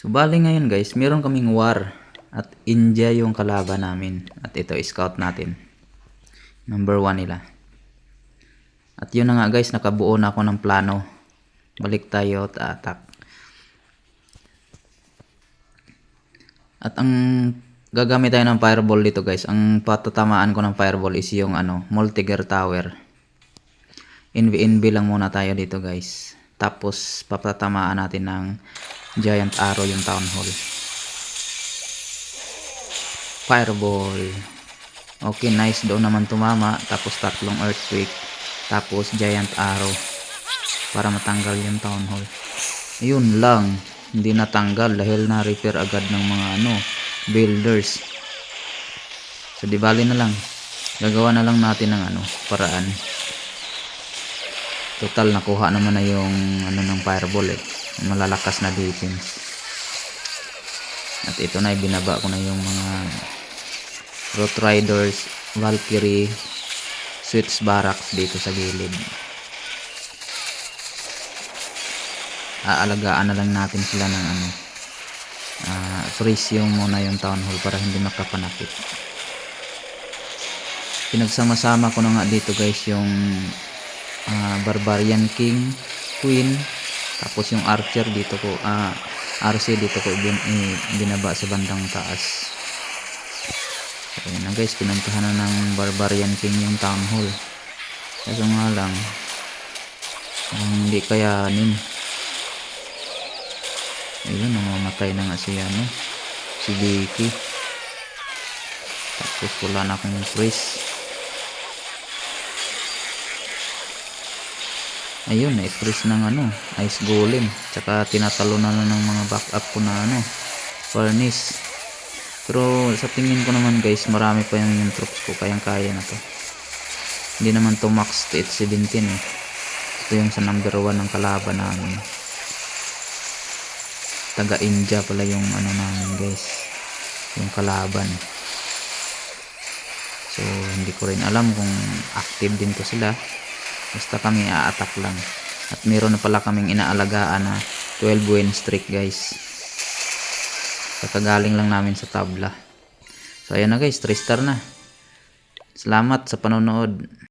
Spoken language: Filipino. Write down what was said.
So bali ngayon guys, meron kaming war at India yung kalaban namin. At ito scout natin. Number 1 nila. At yun na nga guys, nakabuo na ako ng plano. Balik tayo at attack. At ang gagamit tayo ng fireball dito guys. Ang patatamaan ko ng fireball is yung multi-gear tower. NV lang muna tayo dito guys. Tapos papatamaan natin ng giant arrow yung town hall. Fireball. Okay, nice. Doon naman tumama. Tapos tatlong earthquake. Tapos giant arrow. Para matanggal yung town hall. Yun lang. Hindi natanggal dahil na-repair agad ng mga builders. So di bali na lang. Gagawa na lang natin ng paraan. Total nakuha naman na yung ng fireball malalakas na defense. At ito na, ibinaba ko na yung mga Road Riders, Valkyrie, Switch Barracks dito sa gilid. Aalagaan na lang natin sila ng freeze yung muna yung town hall para hindi makapanakit. Pinagsama-sama ko na nga dito guys yung Barbarian King, Queen, tapos yung Archer dito ko, RC dito ko binaba sa bandang taas. So yun na guys, pinuntahan na ng Barbarian King yung town hall. Kaso nga lang, hindi kayanin. Ayun, namamatay na nga si Vicky. Tapos wala na akong priest. Ayun, na-priest ng ice golem. Tsaka tinatalo na ng mga backup ko na furnace. Pero sa tingin ko naman guys, marami pa yung troops ko, kayang-kaya na to. Hindi naman to max to 17 Ito yung sa number 1 ng kalaban namin. Taga India pala yung namin guys, yung kalaban. So hindi ko rin alam kung active din to sila. Basta kami a-attack lang. At meron na pala kaming inaalagaan na 12 win streak guys. Kakagaling lang namin sa tabla. So ayan na guys, 3 star na. Salamat sa panonood.